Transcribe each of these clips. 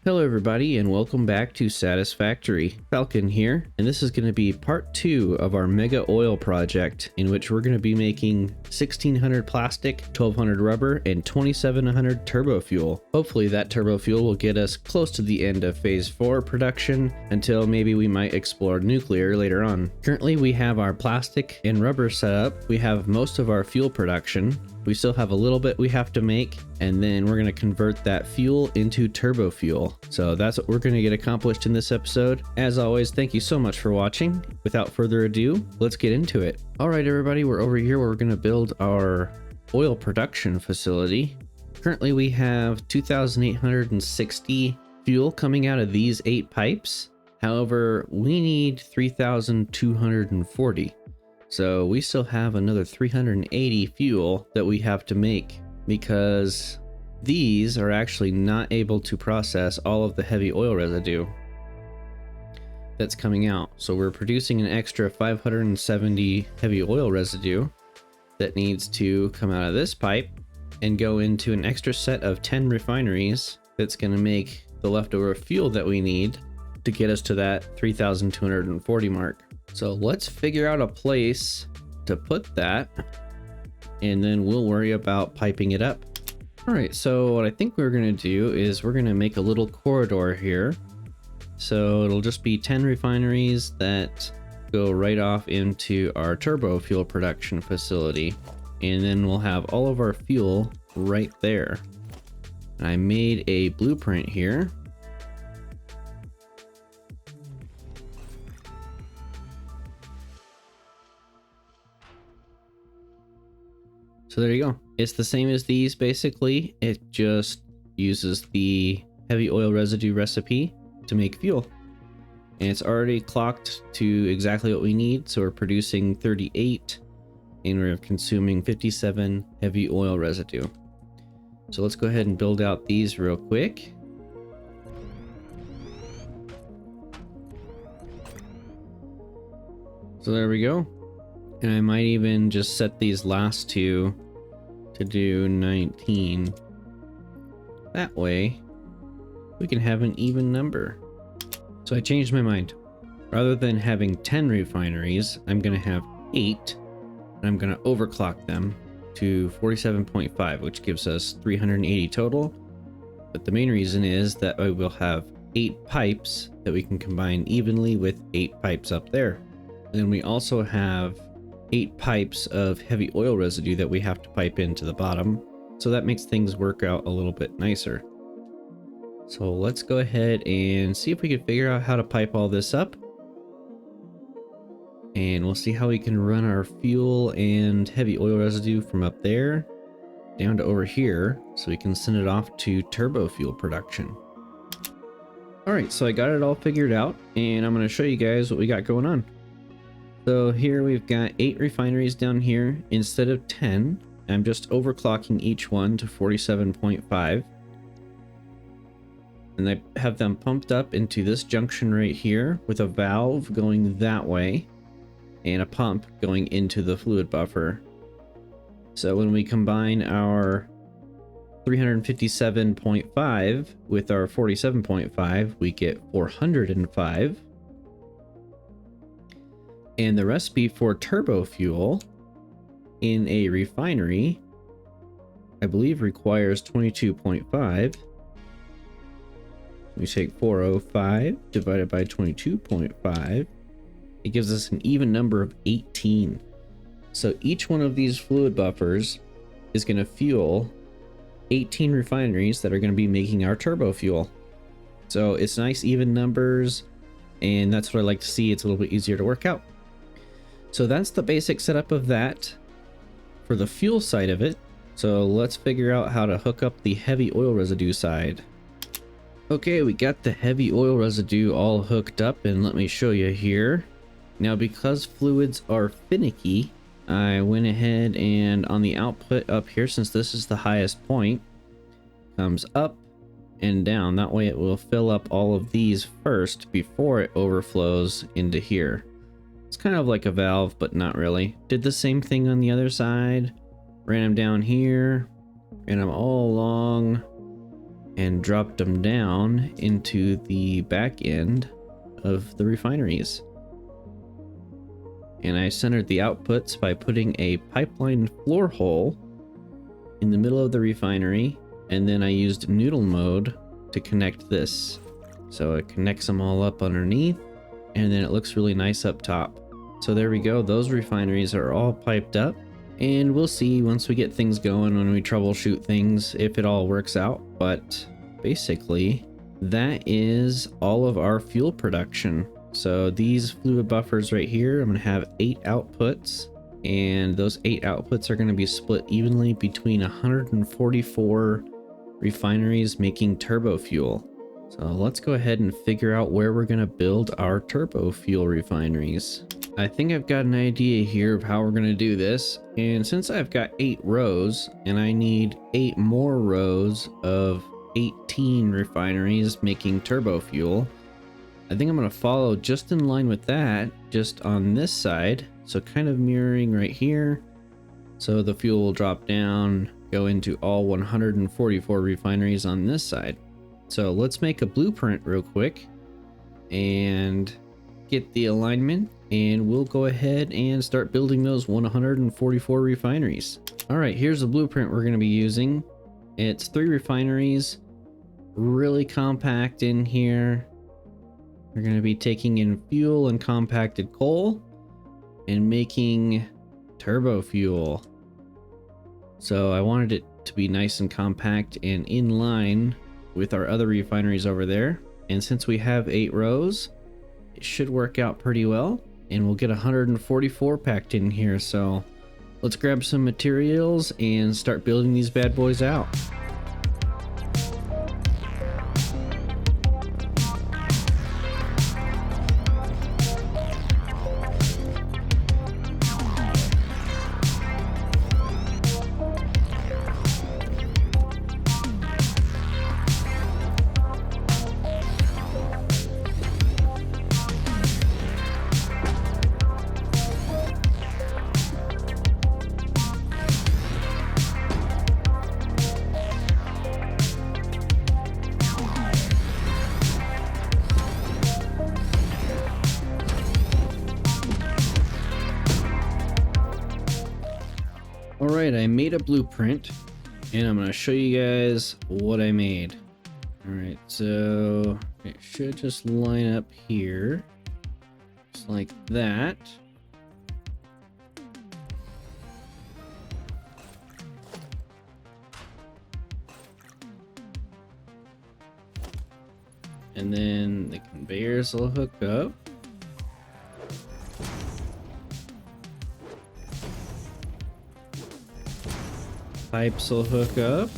Hello everybody and welcome back to Satisfactory. Falcon here, and this is going to be part 2 of our mega oil project, in which we're going to be making 1600 plastic, 1200 rubber, and 2700 turbo fuel. Hopefully that turbo fuel will get us close to the end of phase 4 production, until maybe we might explore nuclear later on. Currently we have our plastic and rubber set up, we have most of our fuel production. We still have a little bit we have to make, and then we're going to convert that fuel into turbo fuel. So that's what we're going to get accomplished in this episode. As always, thank you so much for watching. Without further ado, let's get into it. All right, everybody, we're over here where we're going to build our oil production facility. Currently, we have 2,860 fuel coming out of these 8 pipes. However, we need 3,240. So we still have another 380 fuel that we have to make, because these are actually not able to process all of the heavy oil residue that's coming out. So we're producing an extra 570 heavy oil residue that needs to come out of this pipe and go into an extra set of 10 refineries that's going to make the leftover fuel that we need to get us to that 3,240 mark. So let's figure out a place to put that, and then we'll worry about piping it up. All right, so what I think we're gonna do is we're gonna make a little corridor here. So it'll just be 10 refineries that go right off into our turbo fuel production facility. And then we'll have all of our fuel right there. I made a blueprint here. So there you go. It's the same as these basically. It just uses the heavy oil residue recipe to make fuel. And it's already clocked to exactly what we need. So we're producing 38 and we're consuming 57 heavy oil residue. So let's go ahead and build out these real quick. So there we go. And I might even just set these last two to do 19. That way we can have an even number. So I changed my mind. Rather than having 10 refineries, I'm going to have 8, and I'm going to overclock them to 47.5, which gives us 380 total. But the main reason is that I will have 8 pipes that we can combine evenly with 8 pipes up there. And then we also have 8 pipes of heavy oil residue that we have to pipe into the bottom. So that makes things work out a little bit nicer. So let's go ahead and see if we can figure out how to pipe all this up. And we'll see how we can run our fuel and heavy oil residue from up there down to over here, so we can send it off to turbo fuel production. All right, so I got it all figured out, and I'm going to show you guys what we got going on. So here we've got 8 refineries down here instead of 10. I'm just overclocking each one to 47.5. And I have them pumped up into this junction right here with a valve going that way and a pump going into the fluid buffer. So when we combine our 357.5 with our 47.5, we get 405. And the recipe for turbo fuel in a refinery, I believe, requires 22.5. We take 405 divided by 22.5. It gives us an even number of 18. So each one of these fluid buffers is going to fuel 18 refineries that are going to be making our turbo fuel. So it's nice even numbers, and that's what I like to see. It's a little bit easier to work out. So that's the basic setup of that for the fuel side of it. So let's figure out how to hook up the heavy oil residue side. Okay, we got the heavy oil residue all hooked up, and let me show you here. Now, because fluids are finicky, I went ahead and on the output up here, since this is the highest point, comes up and down. That way it will fill up all of these first before it overflows into here. It's kind of like a valve, but not really. Did the same thing on the other side. Ran them down here, ran them all along and dropped them down into the back end of the refineries. And I centered the outputs by putting a pipeline floor hole in the middle of the refinery, and then I used noodle mode to connect this. So it connects them all up underneath, and then it looks really nice up top. So there we go, those refineries are all piped up, and we'll see once we get things going, when we troubleshoot things, if it all works out. But basically, that is all of our fuel production. So these fluid buffers right here, I'm going to have 8 outputs, and those 8 outputs are going to be split evenly between 144 refineries making turbo fuel. So let's go ahead and figure out where we're going to build our turbo fuel refineries. I think I've got an idea here of how we're going to do this, and since I've got 8 rows and I need 8 more rows of 18 refineries making turbo fuel, I think I'm going to follow just in line with that, just on this side. So kind of mirroring right here. So the fuel will drop down, go into all 144 refineries on this side. So let's make a blueprint real quick and get the alignment, and we'll go ahead and start building those 144 refineries. All right, here's the blueprint we're going to be using. It's 3 refineries, really compact in here. We're going to be taking in fuel and compacted coal and making turbo fuel. So I wanted it to be nice and compact and in line with our other refineries over there. And since we have 8 rows, it should work out pretty well. And we'll get 144 packed in here. So let's grab some materials and start building these bad boys out. Alright, I made a blueprint, and I'm going to show you guys what I made. Alright, so it should just line up here, just like that. And then the conveyors will hook up. Pipes will hook up.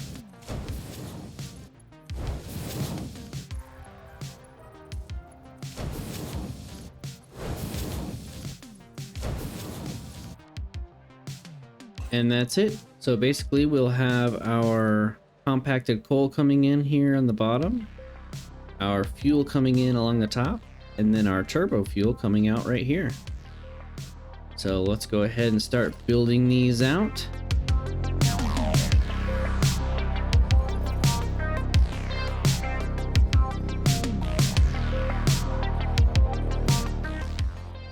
And that's it. So basically we'll have our compacted coal coming in here on the bottom, our fuel coming in along the top, and then our turbo fuel coming out right here. So let's go ahead and start building these out.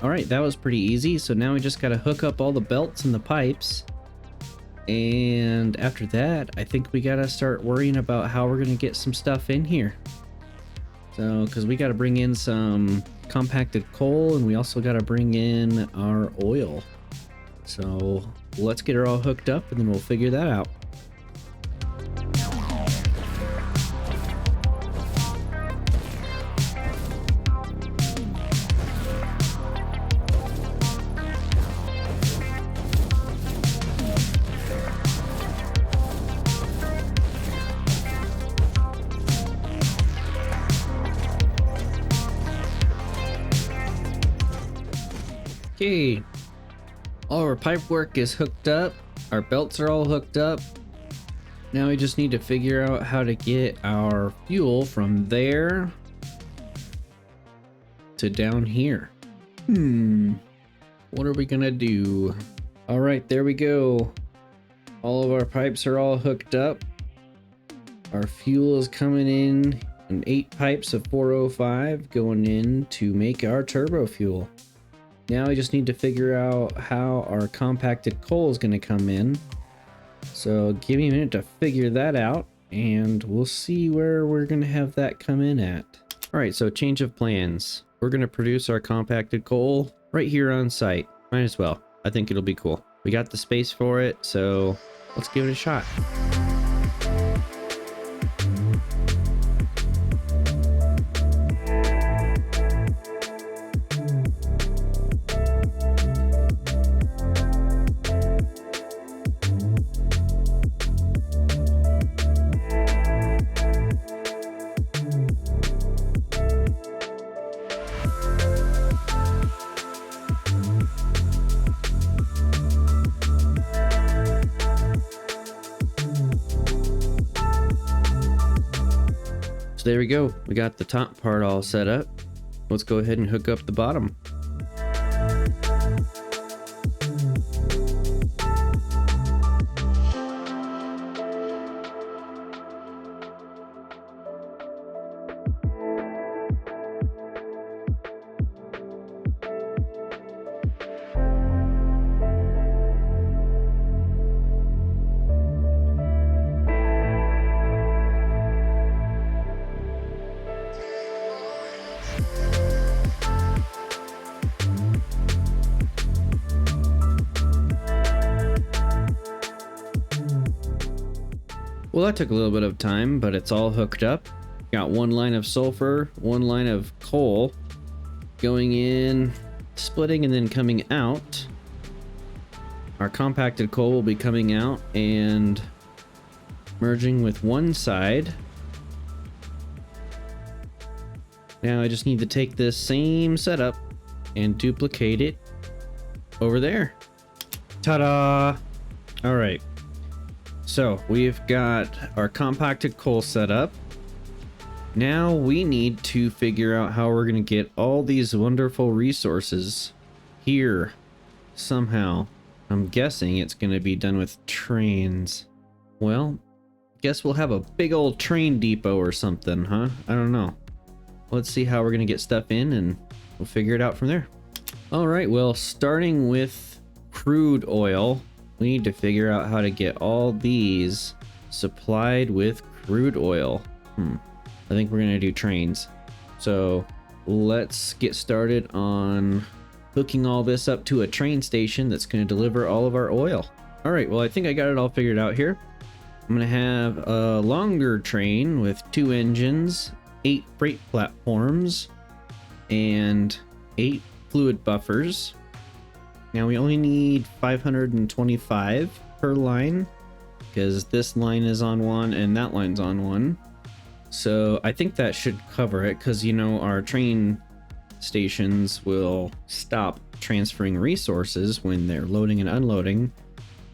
Alright, that was pretty easy. So now we just got to hook up all the belts and the pipes. And after that, I think we got to start worrying about how we're going to get some stuff in here. So, because we got to bring in some compacted coal, and we also got to bring in our oil. So let's get her all hooked up, and then we'll figure that out. Okay, all our pipe work is hooked up, our belts are all hooked up. Now we just need to figure out how to get our fuel from there to down here. What are we gonna do? All right, there we go. All of our pipes are all hooked up. Our fuel is coming in 8 pipes of 405 going in to make our turbo fuel. Now we just need to figure out how our compacted coal is going to come in. So give me a minute to figure that out, and we'll see where we're going to have that come in at. All right, so change of plans. We're going to produce our compacted coal right here on site. Might as well. I think it'll be cool. We got the space for it, so let's give it a shot. There we go. We got the top part all set up. Let's go ahead and hook up the bottom. Well, that took a little bit of time, but it's all hooked up. Got one line of sulfur, one line of coal going in, splitting, and then coming out. Our compacted coal will be coming out and merging with one side. Now I just need to take this same setup and duplicate it over there. Ta-da! All right. So we've got our compacted coal set up. Now we need to figure out how we're going to get all these wonderful resources here somehow. I'm guessing it's going to be done with trains. Well, guess we'll have a big old train depot or something, huh? I don't know. Let's see how we're going to get stuff in, and we'll figure it out from there. All right, well, starting with crude oil, we need to figure out how to get all these supplied with crude oil. I think we're gonna do trains. So let's get started on hooking all this up to a train station that's gonna deliver all of our oil. All right, well, I think I got it all figured out here. I'm gonna have a longer train with 2 engines, 8 freight platforms, and 8 fluid buffers. Now we only need 525 per line because this line is on one and that line's on one. So I think that should cover it because, you know, our train stations will stop transferring resources when they're loading and unloading.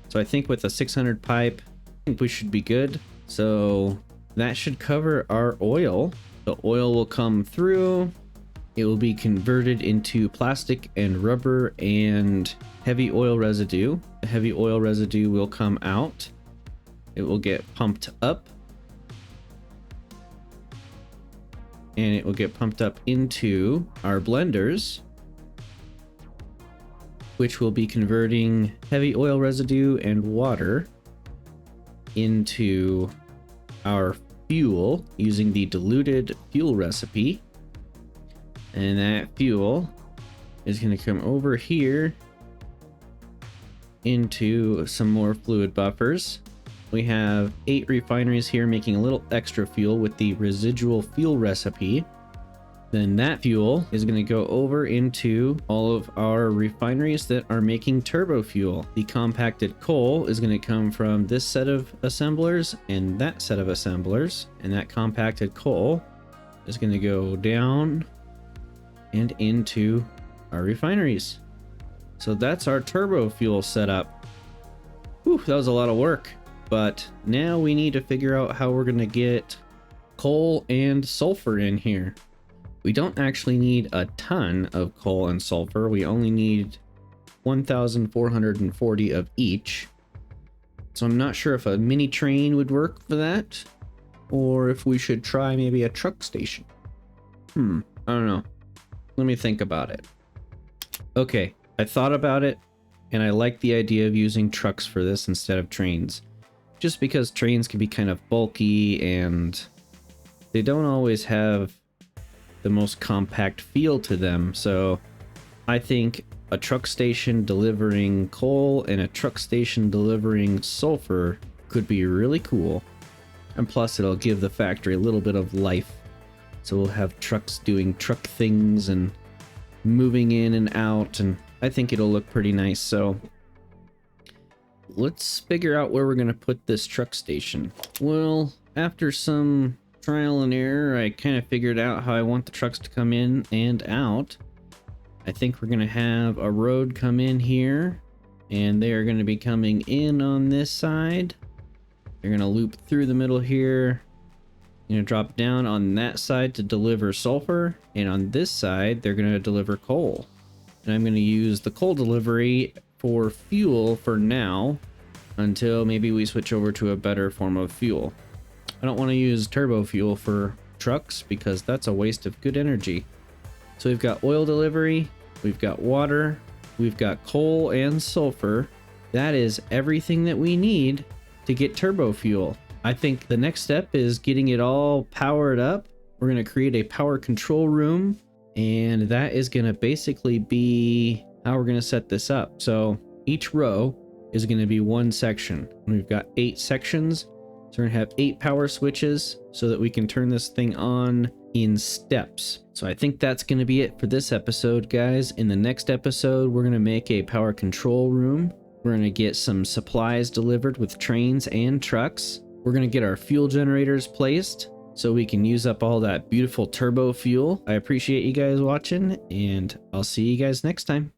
So I think with a 600 pipe, I think we should be good. So that should cover our oil. The oil will come through. It will be converted into plastic and rubber and heavy oil residue. The heavy oil residue will come out. It will get pumped up. And it will get pumped up into our blenders, which will be converting heavy oil residue and water into our fuel using the diluted fuel recipe. And that fuel is going to come over here into some more fluid buffers. We have 8 refineries here making a little extra fuel with the residual fuel recipe. Then that fuel is going to go over into all of our refineries that are making turbo fuel. The compacted coal is going to come from this set of assemblers and that set of assemblers. And that compacted coal is going to go down and into our refineries. So that's our turbo fuel setup. Whew, that was a lot of work. But now we need to figure out how we're gonna get coal and sulfur in here. We don't actually need a ton of coal and sulfur. We only need 1,440 of each. So I'm not sure if a mini train would work for that. or if we should try maybe a truck station. I don't know. Let me think about it. Okay, I thought about it, and I like the idea of using trucks for this instead of trains. Just because trains can be kind of bulky and they don't always have the most compact feel to them. So I think a truck station delivering coal and a truck station delivering sulfur could be really cool. And plus it'll give the factory a little bit of life. So we'll have trucks doing truck things and moving in and out, and I think it'll look pretty nice. So let's figure out where we're going to put this truck station. Well, after some trial and error, I kind of figured out how I want the trucks to come in and out. I think we're going to have a road come in here, and they are going to be coming in on this side. They're going to loop through the middle here. Going to drop down on that side to deliver sulfur, and on this side they're going to deliver coal. And I'm going to use the coal delivery for fuel for now until maybe we switch over to a better form of fuel. I don't want to use turbo fuel for trucks because that's a waste of good energy. So we've got oil delivery, we've got water, we've got coal and sulfur. That is everything that we need to get turbo fuel. I think the next step is getting it all powered up. We're going to create a power control room, and that is going to basically be how we're going to set this up. So each row is going to be one section. We've got 8 sections. So we're going to have 8 power switches so that we can turn this thing on in steps. So I think that's going to be it for this episode, guys. In the next episode, we're going to make a power control room. We're going to get some supplies delivered with trains and trucks. We're going to get our fuel generators placed so we can use up all that beautiful turbo fuel. I appreciate you guys watching, and I'll see you guys next time.